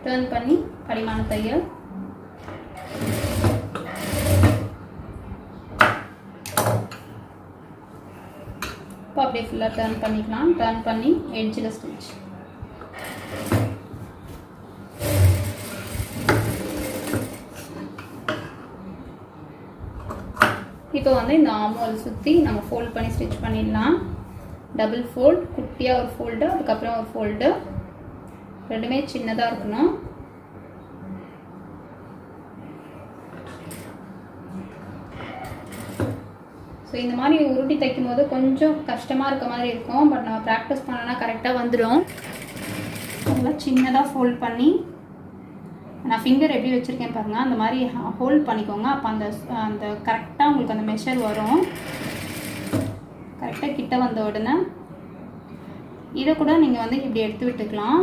டர்ன் பண்ணி படிமான தையல். இப்போ அப்படியே ஃபுல்லாக டர்ன் பண்ணிக்கலாம். டர்ன் பண்ணி எட்ஜில் ஸ்டிச். இப்போ வந்து இந்த ஆம்ஹோல் சுற்றி நம்ம ஃபோல்ட் பண்ணி ஸ்டிச் பண்ணிடலாம். டபுள் ஃபோல்ட், குட்டியாக ஒரு ஃபோல்டு, அதுக்கப்புறம் ஒரு ஃபோல்டு. ரெண்டுமே சின்னதாக இருக்கணும். ஸோ இந்த மாதிரி உருட்டி தைக்கும் போது கொஞ்சம் கஷ்டமாக இருக்க மாதிரி இருக்கும். பட் நம்ம ப்ராக்டிஸ் பண்ணோன்னா கரெக்டாக வந்துடும். அதெல்லாம் சின்னதாக ஃபோல்ட் பண்ணி நான் ஃபிங்கர் எப்படி வச்சுருக்கேன் பாருங்கள், அந்த மாதிரி ஹோல்ட் பண்ணிக்கோங்க. அப்போ அந்த கரெக்டாக உங்களுக்கு அந்த மெஷர் வரும். கரெக்டாக கிட்ட வந்த உடனே இதை கூட நீங்கள் வந்து இப்படி எடுத்து விட்டுக்கலாம்.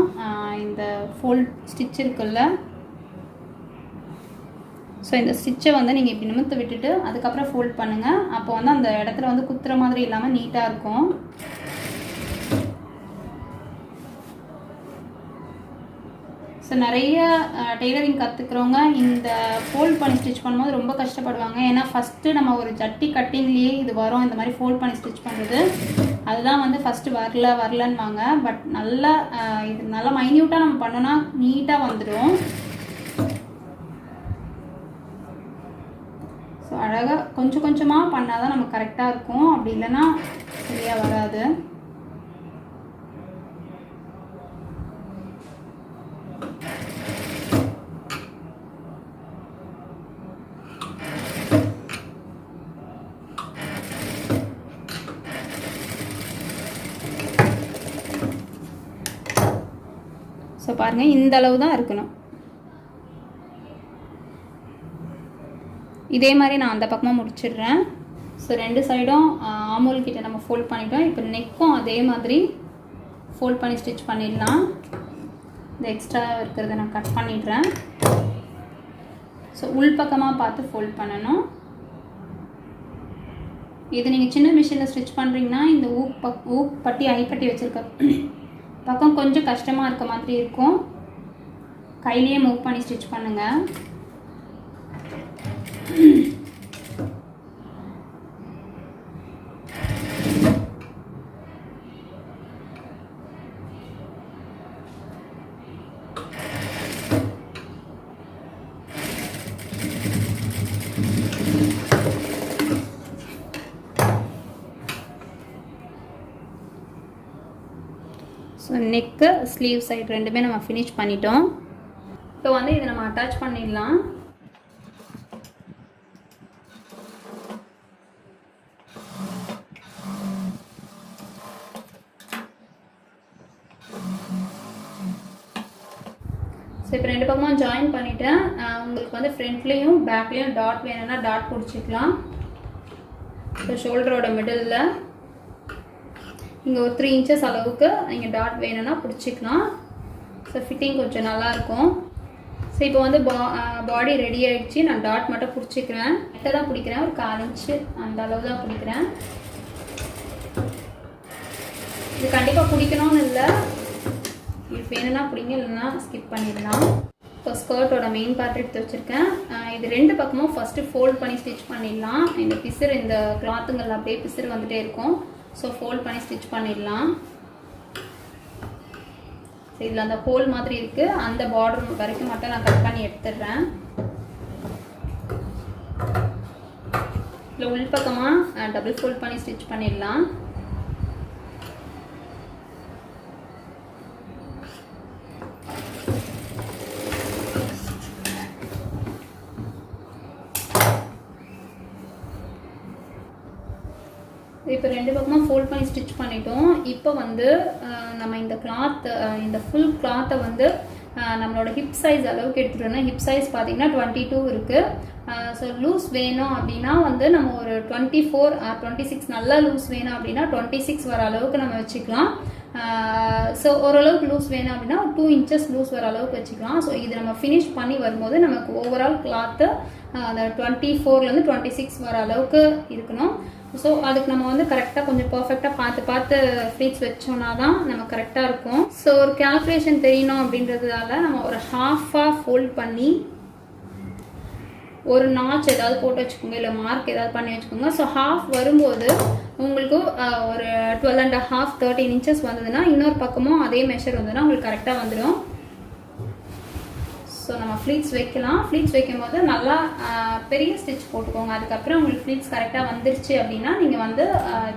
இந்த ஃபோல்ட் ஸ்டிச் இருக்குல்ல, ஸோ இந்த ஸ்டிச்சை வந்து நீங்கள் இப்படி நிமிர்த்து விட்டுட்டு அதுக்கப்புறம் ஃபோல்ட் பண்ணுங்கள். அப்போ வந்து அந்த இடத்துல வந்து குத்துற மாதிரி இல்லாமல் நீட்டாக இருக்கும். ஸோ நிறைய டெய்லரிங் கற்றுக்கிறவங்க இந்த ஃபோல்ட் பண்ணி ஸ்டிச் பண்ணும்போது ரொம்ப கஷ்டப்படுவாங்க. ஏன்னா ஃபஸ்ட்டு நம்ம ஒரு ஜட்டி கட்டிங்லேயே இது வரும், இந்த மாதிரி ஃபோல்ட் பண்ணி ஸ்டிச் பண்ணுறது. அதுதான் வந்து ஃபஸ்ட்டு வரலன்னுவாங்க. பட் நல்லா இது நல்லா மைன்யூட்டாக நம்ம பண்ணோன்னா நீட்டாக வந்துடும். ஸோ அழகாக கொஞ்சம் கொஞ்சமாக பண்ணால் தான் நமக்கு கரெக்டாக இருக்கும். அப்படி இல்லைன்னா சரியாக வராது. ஸோ பாருங்கள், இந்த அளவு தான் இருக்கணும். இதே மாதிரி நான் அந்த பக்கமாக முடிச்சிடுறேன். ஸோ ரெண்டு சைடும் ஆமோல் கிட்ட நம்ம ஃபோல்ட் பண்ணிட்டோம். இப்போ நெக்கும் அதே மாதிரி ஃபோல்ட் பண்ணி ஸ்டிச் பண்ணிடலாம். இந்த எக்ஸ்ட்ரா இருக்கிறத நான் கட் பண்ணிடுறேன். ஸோ உள் பக்கமாக பார்த்து ஃபோல்ட் பண்ணணும். இது நீங்கள் சின்ன மிஷினில் ஸ்டிச் பண்ணுறீங்கன்னா இந்த ஊக் பட்டி ஐப்பட்டி வச்சுருக்க பக்கம் கொஞ்சம் கஷ்டமாக இருக்க மாதிரி இருக்கும். கையிலேயே மூவ் பண்ணி ஸ்டிச் பண்ணுங்கள். ஸோ நெக்கு ஸ்லீவ் சைடு ரெண்டுமே நம்ம ஃபினிஷ் பண்ணிட்டோம். இப்போ வந்து இதை நம்ம அட்டாச் பண்ணிடலாம். ஸோ இப்போ ரெண்டு பக்கமும் ஜாயின் பண்ணிவிட்டேன். உங்களுக்கு வந்து ஃப்ரண்ட்லேயும் பேக்லேயும் டாட் வேணும்னா டாட் பிடிச்சிக்கலாம். ஸோ ஷோல்டரோட மிடில் இங்கே ஒரு 3 inches அளவுக்கு நீங்கள் டாட் வேணும்னா பிடிச்சிக்கலாம். ஸோ ஃபிட்டிங் கொஞ்சம் நல்லாயிருக்கும். ஸோ இப்போ வந்து பாடி ரெடி ஆகிடுச்சு. நான் டாட் மட்டும் பிடிச்சிக்கிறேன். நெட்டை தான் பிடிக்கிறேன், ஒரு 4 inch அந்த அளவு தான் பிடிக்கிறேன். இது கண்டிப்பாக பிடிக்கணும்னு இல்லை, இது வேணும்னா பிடிங்க, இல்லைன்னா ஸ்கிப் பண்ணிடலாம். இப்போ ஸ்கர்ட்டோட மெயின் பார்ட் எடுத்து வச்சுருக்கேன். இது 2 பக்கமும் ஃபஸ்ட்டு ஃபோல்ட் பண்ணி ஸ்டிச் பண்ணிடலாம். இந்த பிசுறு, இந்த கிளாத்துங்களில் அப்படியே பிசுறு வந்துகிட்டே இருக்கும். ஸோ ஃபோல்ட் பண்ணி ஸ்டிச் பண்ணிடலாம். ஸோ இதில் அந்த ஹோல் மாதிரி இருக்குது, அந்த பார்டர் வரைக்கும் மட்டும் நான் கட் பண்ணி எடுத்துடுறேன். இதில் உள்பக்கமாக டபுள் ஃபோல்ட் பண்ணி ஸ்டிச் பண்ணிடலாம். இப்போ 2 பக்கமாக ஃபோல்ட் பண்ணி ஸ்டிச் பண்ணிட்டோம். இப்போ வந்து நம்ம இந்த கிளாத், இந்த ஃபுல் கிளாத்தை வந்து நம்மளோட ஹிப் சைஸ் அளவுக்கு எடுத்துகிட்டோம்னா, ஹிப் சைஸ் பார்த்திங்கன்னா 22 இருக்குது. ஸோ லூஸ் வேணும் அப்படின்னா வந்து நம்ம ஒரு 24 26 நல்லா லூஸ் வேணும் அப்படின்னா 26 வர அளவுக்கு நம்ம வச்சுக்கலாம். ஸோ ஓரளவுக்கு லூஸ் வேணும் அப்படின்னா 2 inches லூஸ் வர அளவுக்கு வச்சுக்கலாம். ஸோ இது நம்ம ஃபினிஷ் பண்ணி வரும்போது நமக்கு ஓவரால் கிளாத்து அந்த 24லேருந்து 26 வர அளவுக்கு இருக்கணும். ஸோ அதுக்கு நம்ம வந்து கரெக்டாக கொஞ்சம் பர்ஃபெக்டாக பார்த்து ஃப்ளீட்ஸ் வச்சோன்னா தான் நம்ம கரெக்டாக இருக்கும். ஸோ ஒரு கேல்குலேஷன் தெரியணும் அப்படின்றதுனால நம்ம ஒரு ஹாஃபாக ஃபோல்ட் பண்ணி ஒரு நாச் ஏதாவது போட்டு வச்சுக்கோங்க, இல்லை மார்க் ஏதாவது பண்ணி வச்சுக்கோங்க. ஸோ ஹாஃப் வரும்போது உங்களுக்கு ஒரு 12.5 13 inches வந்ததுன்னா இன்னொரு பக்கமும் அதே மெஷர் வந்ததுன்னா உங்களுக்கு கரெக்டாக வந்துடும். ஸோ நம்ம ஃப்ளீட்ஸ் வைக்கலாம். ஃப்ளீட்ஸ் வைக்கும் போது நல்லா பெரிய ஸ்டிச் போட்டுக்கோங்க. அதுக்கப்புறம் உங்களுக்கு ஃப்ளீட்ஸ் கரெக்டாக வந்துருச்சு அப்படின்னா நீங்கள் வந்து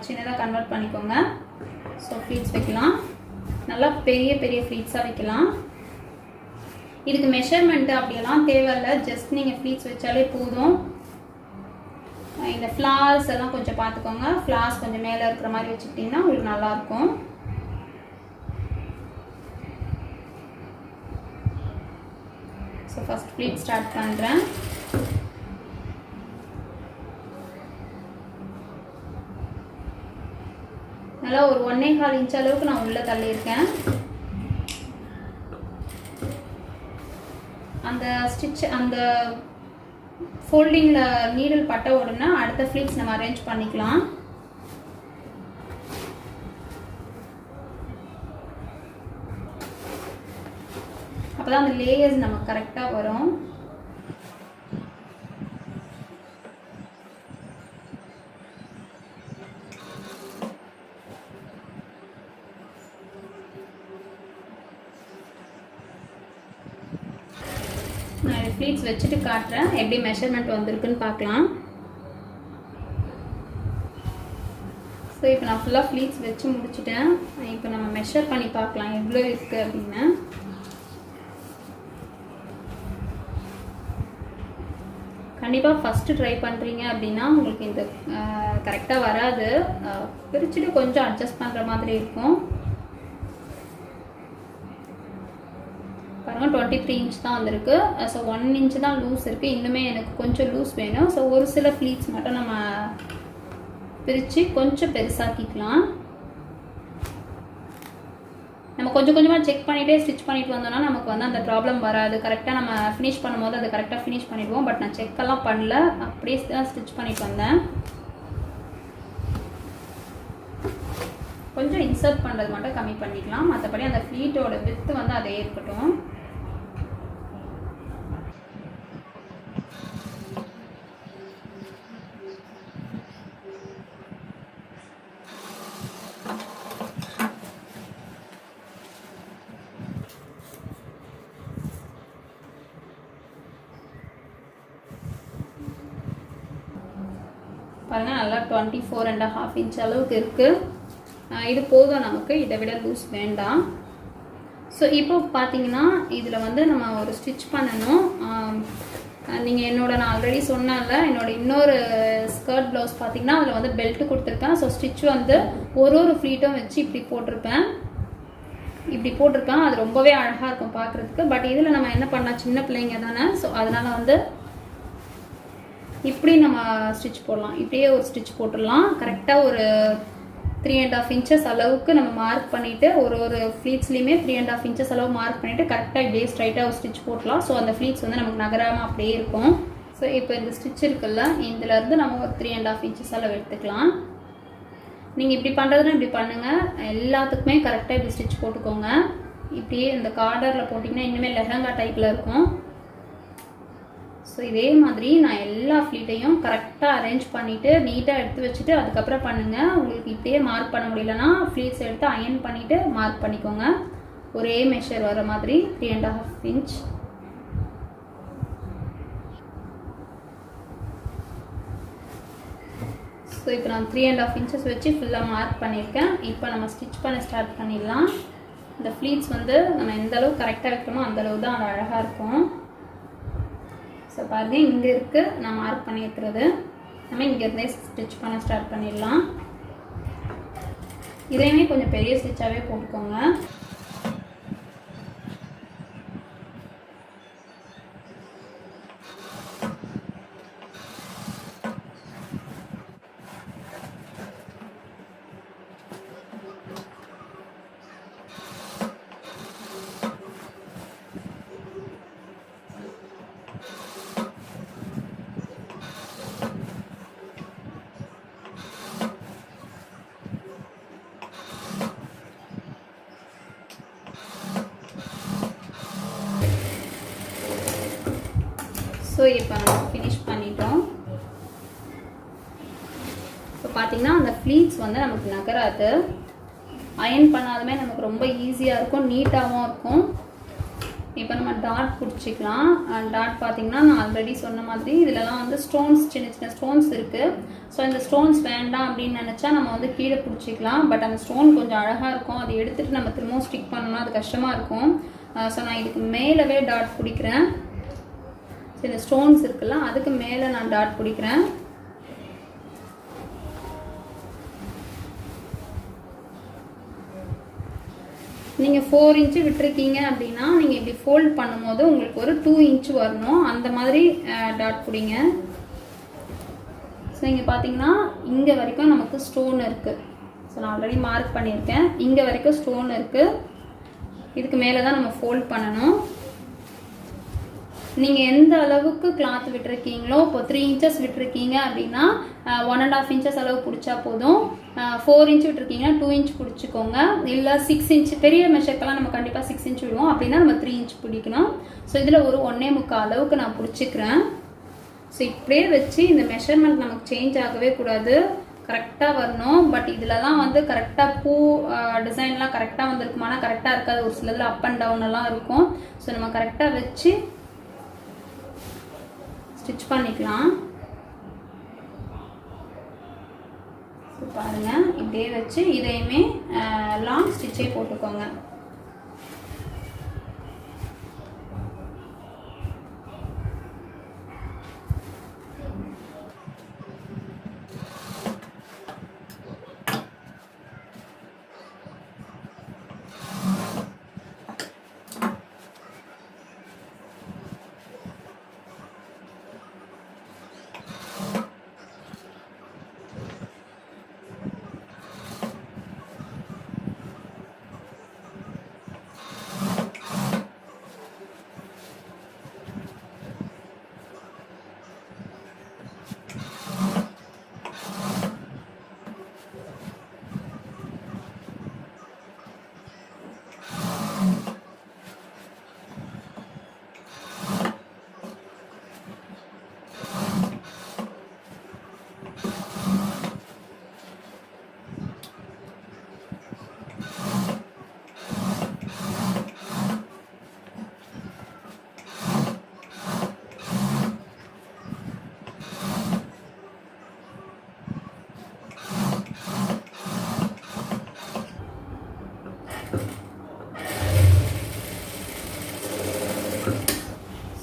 சின்னதாக கன்வெர்ட் பண்ணிக்கோங்க. ஸோ ஃப்ளீட்ஸ் வைக்கலாம், நல்லா பெரிய பெரிய ஃப்ளீட்ஸாக வைக்கலாம். இதுக்கு மெஷர்மெண்ட்டு அப்படியெல்லாம் தேவையில்லை, ஜஸ்ட் நீங்கள் ஃப்ளீட்ஸ் வச்சாலே போதும். இந்த ஃப்ளார்ஸ் எல்லாம் கொஞ்சம் பார்த்துக்கோங்க. ஃப்ளார்ஸ் கொஞ்சம் மேலே இருக்கிற மாதிரி வச்சுக்கிட்டிங்கன்னா உங்களுக்கு நல்லாயிருக்கும். ஸோ ஃபஸ்ட் ஃப்ளீட் ஸ்டார்ட் பண்ணுறேன். நல்லா ஒரு 1.25 inch அளவுக்கு நான் உள்ளே தள்ளியிருக்கேன். அந்த ஸ்டிச் அந்த ஃபோல்டிங்கில் நீடில் பட்ட உடனே அடுத்த ஃப்ளீட்ஸ் நம்ம அரேஞ்ச் பண்ணிக்கலாம். அப்போ தான் அந்த லேயர்ஸ் நமக்கு கரெக்டாக வரும். நான் ஃப்ளீட்ஸ் வச்சுட்டு காட்டுறேன், எப்படி மெஷர்மெண்ட் வந்திருக்குன்னு பார்க்கலாம். ஸோ இப்போ நான் ஃபுல்லாக ஃப்ளீட்ஸ் வச்சு முடிச்சுட்டேன். இப்போ நம்ம மெஷர் பண்ணி பார்க்கலாம் எவ்வளோ இருக்குது அப்படின்னு. கண்டிப்பாக ஃபஸ்ட்டு ட்ரை பண்ணுறீங்க அப்படின்னா உங்களுக்கு இந்த கரெக்டாக வராது. பிரிச்சுட்டு கொஞ்சம் அட்ஜஸ்ட் பண்ணுற மாதிரி இருக்கும். பாருங்கள் 23 inch தான் வந்திருக்கு. ஸோ 1 inch தான் லூஸ் இருக்குது. இன்னுமே எனக்கு கொஞ்சம் லூஸ் வேணும். ஸோ ஒரு சில ஃப்ளீட்ஸ் மட்டும் நம்ம பிரித்து கொஞ்சம் பெருசாக்கிக்கலாம். நம்ம கொஞ்சம் கொஞ்சமாக செக் பண்ணிகிட்டே ஸ்டிச் பண்ணிட்டு வந்தோம்னா நமக்கு வந்து அந்த ப்ராப்ளம் வராது. கரெக்டாக நம்ம ஃபினிஷ் பண்ணும்போது அதை கரெக்டாக ஃபினிஷ் பண்ணிடுவோம். பட் நான் செக்கெல்லாம் பண்ணல, அப்படியே தான் ஸ்டிச் பண்ணிட்டு வந்தேன். கொஞ்சம் இன்சர்ட் பண்ணுறது மட்டும் கம்மி பண்ணிக்கலாம், மற்றபடி அந்த ஃப்ளீட்டோட வித்து வந்து அதே இருக்கட்டும். பாருங்கள் நல்லா 24.5 inch அளவுக்கு இருக்குது. இது போதும் நமக்கு, இதை விட லூஸ் வேண்டாம். ஸோ இப்போ பார்த்தீங்கன்னா இதில் வந்து நம்ம ஒரு ஸ்டிச் பண்ணணும். நீங்கள் நான் ஆல்ரெடி சொன்னேன்ல, இன்னொரு ஸ்கர்ட் ப்ளவுஸ் பார்த்தீங்கன்னா அதில் வந்து பெல்ட்டு கொடுத்துருக்கேன். ஸோ ஸ்டிச் வந்து ஒரு ஃப்ளீட்டும் வச்சு இப்படி போட்டிருப்பேன். அது ரொம்பவே அழகாக இருக்கும் பார்க்குறதுக்கு. பட் இதில் நம்ம என்ன பண்ணலாம், சின்ன பிள்ளைங்க தானே, ஸோ அதனால் வந்து இப்படி நம்ம ஸ்டிச் போடலாம். இப்படியே ஒரு ஸ்டிச் போட்டுடலாம். கரெக்டாக ஒரு 3.5 இன்ச்சஸ் அளவுக்கு நம்ம மார்க் பண்ணிவிட்டு ஒரு ஃப்ளீட்ஸ்லேயுமே 3.5 இன்ச்சஸ் அளவு மார்க் பண்ணிவிட்டு கரெக்டாக இப்படியே ஸ்ட்ரைட்டாக ஒரு ஸ்டிச் போட்டலாம். ஸோ அந்த ஃப்ளீட்ஸ் வந்து நமக்கு நகராமல் அப்படியே இருக்கும். ஸோ இப்போ இந்த ஸ்டிச் இருக்குல்ல, இதிலேருந்து நம்ம ஒரு 3.5 இன்ச்சஸ் அளவு எடுத்துக்கலாம். நீங்கள் இப்படி பண்ணுறதுன்னா இப்படி பண்ணுங்கள், எல்லாத்துக்குமே கரெக்டாக இப்படி ஸ்டிச் போட்டுக்கோங்க. இப்படியே இந்த கார்டரில் போட்டிங்கன்னா இன்னுமே லெஹங்கா டைப்பில் இருக்கும். ஸோ இதே மாதிரி நான் எல்லா ஃப்ளீட்டையும் கரெக்டாக அரேஞ்ச் பண்ணிவிட்டு நீட்டாக எடுத்து வச்சுட்டு அதுக்கப்புறம் பண்ணுங்கள். உங்களுக்கு இப்படியே மார்க் பண்ண முடியலன்னா ஃப்ளீட்ஸ் எடுத்து அயன் பண்ணிவிட்டு மார்க் பண்ணிக்கோங்க. ஒரே மெஷர் வர மாதிரி 3.5 இன்ச். ஸோ இப்போ நான் 3.5 இன்ச்சஸ் வச்சு ஃபுல்லாக மார்க் பண்ணியிருக்கேன். இப்போ நம்ம ஸ்டிச் பண்ண ஸ்டார்ட் பண்ணிடலாம். இந்த ஃப்ளீட்ஸ் வந்து நம்ம எந்த அளவுக்கு கரெக்டாக வைக்கிறோமோ அந்தளவு தான் அது அழகாக இருக்கும். ஸோ பாருங்கள், இங்கே இருக்குது நான் மார்க் பண்ணி வைக்கிறது. நம்ம இங்கேருந்தே ஸ்டிச் பண்ண ஸ்டார்ட் பண்ணிடலாம். இதையுமே கொஞ்சம் பெரிய ஸ்டிச்சாகவே போட்டுக்கோங்க. ஸோ இப்போ நம்ம ஃபினிஷ் பண்ணிட்டோம். இப்போ பார்த்தீங்கன்னா அந்த ஃப்ளீட்ஸ் வந்து நமக்கு நகராது. அயன் பண்ணாலுமே நமக்கு ரொம்ப ஈஸியாக இருக்கும், நீட்டாகவும் இருக்கும். இப்போ நம்ம டாட் பிடிச்சிக்கலாம். டாட் பார்த்தீங்கன்னா நான் ஆல்ரெடி சொன்ன மாதிரி இதிலலாம் வந்து ஸ்டோன்ஸ், சின்ன சின்ன ஸ்டோன்ஸ் இருக்குது. ஸோ இந்த ஸ்டோன்ஸ் வேண்டாம் அப்படின்னு நினச்சா நம்ம வந்து கீழே பிடிச்சிக்கலாம். பட் அந்த ஸ்டோன் கொஞ்சம் அழகாக இருக்கும், அதை எடுத்துகிட்டு நம்ம திரும்பவும் ஸ்டிக் பண்ணோம்னா அது கஷ்டமாக இருக்கும். ஸோ நான் இதுக்கு மேலவே டாட் பிடிக்கிறேன். இந்த ஸ்டோன்ஸ் இருக்குல்ல, அதுக்கு மேலே நான் டாட் பிடிக்கிறேன். நீங்கள் 4 இன்ச்சு விட்டுருக்கீங்க அப்படின்னா நீங்கள் இப்படி ஃபோல்ட் பண்ணும்போது உங்களுக்கு ஒரு 2 இன்ச்சு வரணும். அந்த மாதிரி டாட் பிடிங்க. ஸோ இங்கே பார்த்தீங்கன்னா இங்கே வரைக்கும் நமக்கு ஸ்டோன் இருக்குது. ஸோ நான் ஆல்ரெடி மார்க் பண்ணியிருக்கேன். இங்கே வரைக்கும் ஸ்டோன் இருக்குது. இதுக்கு மேலே தான் நம்ம ஃபோல்ட் பண்ணணும். நீங்கள் எந்த அளவுக்கு கிளாத் விட்டுருக்கீங்களோ, இப்போ 3 இன்ச்சஸ் விட்டுருக்கீங்க அப்படின்னா 1.5 இன்ச்சஸ் அளவு பிடிச்சா போதும். 4 இன்ச் விட்டுருக்கீங்கன்னா 2 இன்ச் பிடிச்சிக்கோங்க. இல்லை 6 இன்ச், பெரிய மெஷருக்கெல்லாம் நம்ம கண்டிப்பாக 6 இன்ச் விடுவோம், அப்படின்னா நம்ம 3 இன்ச் பிடிக்கணும். ஸோ இதில் ஒரு 1.25 அளவுக்கு நான் பிடிச்சிக்கிறேன். ஸோ இப்படியே வச்சு இந்த மெஷர்மெண்ட் நமக்கு சேஞ்ச் ஆகவே கூடாது, கரெக்டாக வரணும். பட் இதிலலாம் வந்து கரெக்டாக பூ டிசைன்லாம் கரெக்டாக வந்துருக்குமானா கரெக்டாக இருக்காது. ஒரு சிலதில் அப் அண்ட் டவுன் எல்லாம் இருக்கும். ஸோ நம்ம கரெக்டாக வச்சு ஸ்டிச் பண்ணிக்கலாம். பாருங்க, இப்படியே வச்சு இதையுமே லாங் ஸ்டிச்சே போட்டுக்கோங்க.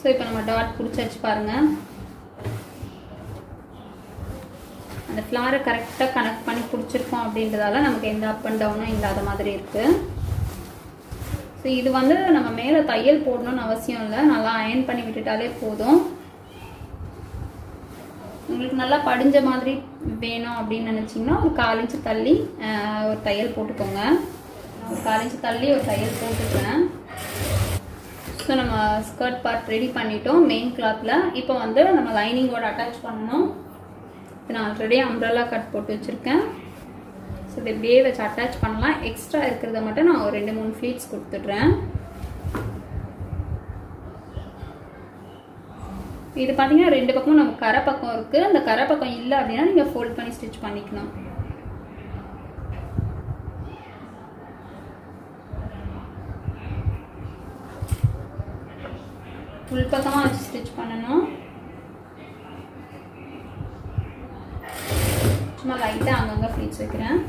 ஸோ இப்போ நம்ம டாட் பிடிச்சி பாருங்கள். அந்த ஃப்ளாரை கரெக்டாக கனெக்ட் பண்ணி பிடிச்சிருக்கோம் அப்படின்றதால நமக்கு எந்த அப் அண்ட் டவுனும் இல்லாத மாதிரி இருக்குது. ஸோ இது வந்து நம்ம மேலே தையல் போடணும்னு அவசியம் இல்லை, நல்லா அயன் பண்ணி விட்டுட்டாலே போதும். உங்களுக்கு நல்லா படிஞ்ச மாதிரி வேணும் அப்படின்னு நினச்சிங்கன்னா ஒரு 1/4 இன்ச்சு தள்ளி ஒரு தையல் போட்டுக்கோங்க. ஒரு 1/4 இன்ச்சு தள்ளி ஒரு தையல் போட்டுக்கிறேன். ஸோ நம்ம ஸ்கர்ட் பார்ட் ரெடி பண்ணிட்டோம் மெயின் கிளாத்தில். இப்போ வந்து நம்ம லைனிங்கோட அட்டாச் பண்ணணும். இப்போ நான் ஆல்ரெடி அம்ப்ரெல்லா கட் போட்டு வச்சுருக்கேன். ஸோ இதை இப்படியே வச்சு அட்டாச் பண்ணலாம். எக்ஸ்ட்ரா இருக்கிறத மட்டும் நான் ஒரு 2-3 ஃப்ளீட்ஸ் கொடுத்துட்றேன். இது பார்த்தீங்கன்னா 2 பக்கமும் நமக்கு கரை பக்கம் இருக்குது. அந்த கரை பக்கம் இல்லை அப்படின்னா நீங்கள் ஃபோல்ட் பண்ணி ஸ்டிச் பண்ணிக்கணும். உள் பக்கமாக வச்சு ஸ்டிச் பண்ணணும். சும்மா லைட்டாக அங்கங்கே ஃப்ளீட்ஸ் வைக்கிறேன்.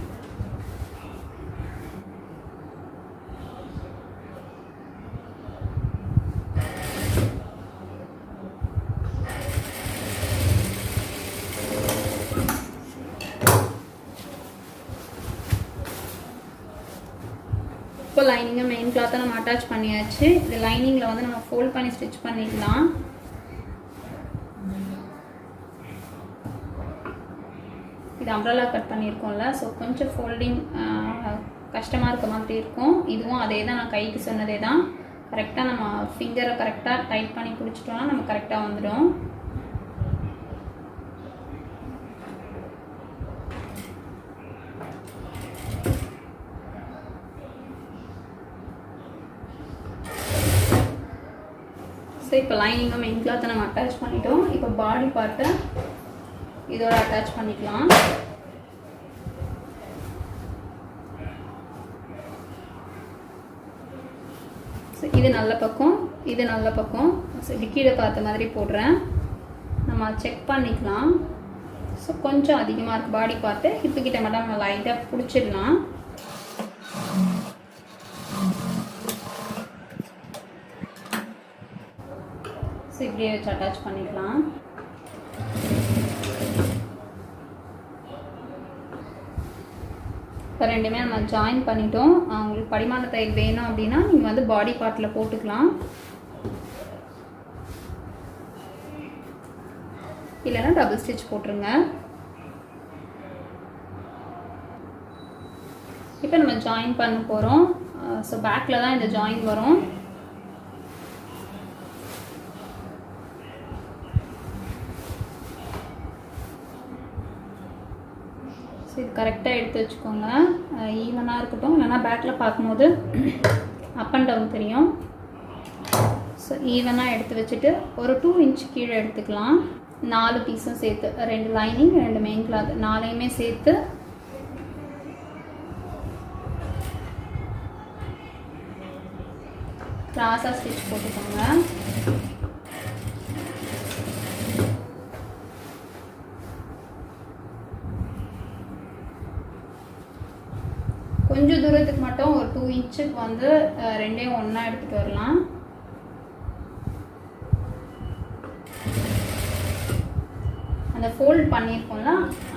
இப்போ லைனிங்கை மெயின் கிளாத்தை நம்ம அட்டாச் பண்ணியாச்சு. இது லைனிங்கில் வந்து நம்ம ஃபோல்ட் பண்ணி ஸ்டிச் பண்ணிக்கலாம். இது அம்ப்ரெல்லா கட் பண்ணியிருக்கோம்ல, ஸோ கொஞ்சம் ஃபோல்டிங் கஷ்டமாக இருக்க மாதிரி இருக்கும். இதுவும் அதே தான், நான் கைக்கு சொன்னதே தான். கரெக்டாக நம்ம ஃபிங்கரை கரெக்டாக டைட் பண்ணி பிடிச்சிட்டோம்னா நம்ம கரெக்டாக வந்துடும். ஸோ இப்போ லைனிங்கும் மெயின் கிளாத்தை நம்ம அட்டாச் பண்ணிட்டோம். இப்போ பாடி பார்ட்டை இதோட அட்டாச் பண்ணிக்கலாம். ஸோ இது நல்ல பக்கம், இது நல்ல பக்கம். ஸோ இது கீழே பார்த்த மாதிரி போடுறேன். நம்ம செக் பண்ணிக்கலாம். ஸோ கொஞ்சம் அதிகமாக இருக்குது பாடி பார்ட்டு. ஹிப்புக்கிட்ட மட்டும் நம்ம லைட்டாக பிடிச்சிடலாம். ஸோ இப்படியே வச்சு அட்டாச் பண்ணிக்கலாம். இப்போ ரெண்டுமே நம்ம ஜாயின் பண்ணிட்டோம். உங்களுக்கு படிமான தையல் வேணும் அப்படின்னா நீங்கள் வந்து பாடி பார்ட்டில் போட்டுக்கலாம். இல்லைன்னா டபுள் ஸ்டிச் போட்டுருங்க. இப்போ நம்ம ஜாயின் பண்ண போகிறோம். ஸோ பேக்கில் தான் இந்த ஜாயின் வரும். ஸோ இது கரெக்டாக எடுத்து வச்சுக்கோங்க. ஈவனாக இருக்கட்டும், இல்லைனா பேக்கில் பார்க்கும்போது அப் அண்ட் டவுன் தெரியும். ஸோ ஈவனாக எடுத்து வச்சுட்டு ஒரு 2 இன்ச் கீழே எடுத்துக்கலாம். 4 பீஸும் சேர்த்து, 2 லைனிங் 2 மெயின் கிளாத் 4யுமே சேர்த்து கிராஸாக ஸ்டிச் போட்டுக்கோங்க. கொஞ்சம் தூரத்துக்கு மட்டும் ஒரு 2 இன்ச்சுக்கு வந்து ரெண்டையும் ஒன்றா எடுத்துகிட்டு வரலாம். அந்த ஃபோல்ட் பண்ணியிருக்கோம்ல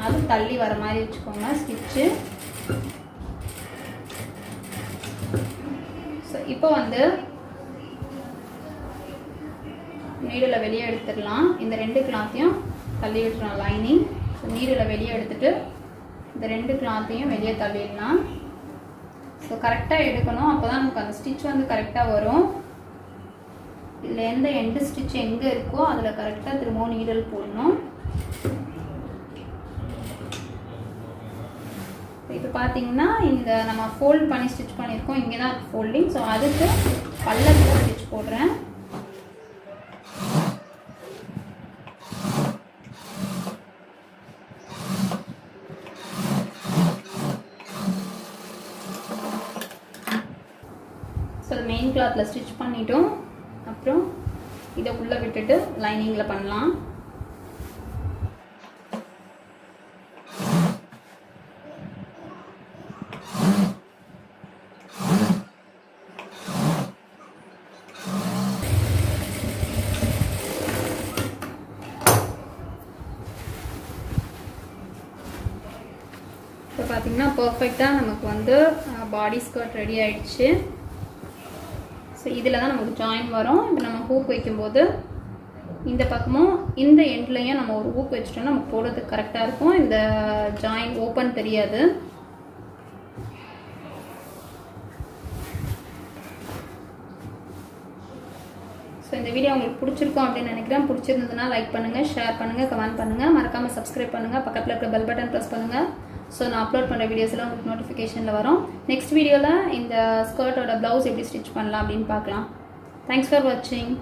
அது தள்ளி வர மாதிரி வச்சுக்கோங்க ஸ்டிச்சு. ஸோ இப்போ வந்து நீடில் வெளியே எடுத்துடலாம். இந்த 2 கிளாத்தையும் தள்ளி விட்டுறோம் லைனிங். ஸோ நீடில் வெளியே எடுத்துட்டு இந்த 2 கிளாத்தையும் வெளியே தள்ளிடலாம். ஸோ கரெக்டாக எடுக்கணும், அப்போ தான் நமக்கு அந்த ஸ்டிச் வந்து கரெக்டாக வரும். இதில் எந்த எண்டு ஸ்டிச் எங்கே இருக்கோ அதில் கரெக்டாக திரும்பவும் நீடல் போடணும். இப்போ பார்த்தீங்கன்னா இந்த நம்ம ஃபோல்ட் பண்ணி ஸ்டிச் பண்ணியிருக்கோம், இங்கே தான் ஃபோல்டிங். ஸோ அதுக்கு பல்லத்தில் ஸ்டிச் போடுறேன். ஸோ மெயின் கிளாத்தில் ஸ்டிச் பண்ணிட்டோம். அப்புறம் இதை உள்ளே விட்டுட்டு லைனிங்கில் பண்ணலாம். இப்போ பார்த்தீங்கன்னா பர்ஃபெக்டாக நமக்கு வந்து பாடி ஸ்கர்ட் ரெடி ஆயிடுச்சு. ஸோ இதில் தான் நமக்கு ஜாயின் வரும். இப்போ நம்ம ஹூக் வைக்கும்போது இந்த பக்கமும் இந்த எண்ட்லையும் நம்ம ஒரு ஊக்கு வச்சுட்டோம்னா நமக்கு போடுறதுக்கு கரெக்டாக இருக்கும். இந்த ஜாயின் ஓப்பன் தெரியாது. ஸோ இந்த வீடியோ உங்களுக்கு பிடிச்சிருக்கும் அப்படின்னு நினைக்கிறேன். பிடிச்சிருந்ததுன்னா லைக் பண்ணுங்கள், ஷேர் பண்ணுங்கள், கமெண்ட் பண்ணுங்கள், மறக்காமல் சப்ஸ்கிரைப் பண்ணுங்கள், பக்கத்தில் இருக்க பெல் பட்டன் ப்ரெஸ் பண்ணுங்கள். ஸோ நான் அப்லோட் பண்ணுற வீடியோஸ்லாம் உங்களுக்கு நோட்டிஃபிகேஷனில் வரும். நெக்ஸ்ட் வீடியோவில் இந்த ஸ்கர்ட்டோட ப்ளவுஸ் எப்படி ஸ்டிச் பண்ணலாம் அப்படின்னு பார்க்கலாம். தேங்க்ஸ் ஃபார் வாட்சிங்.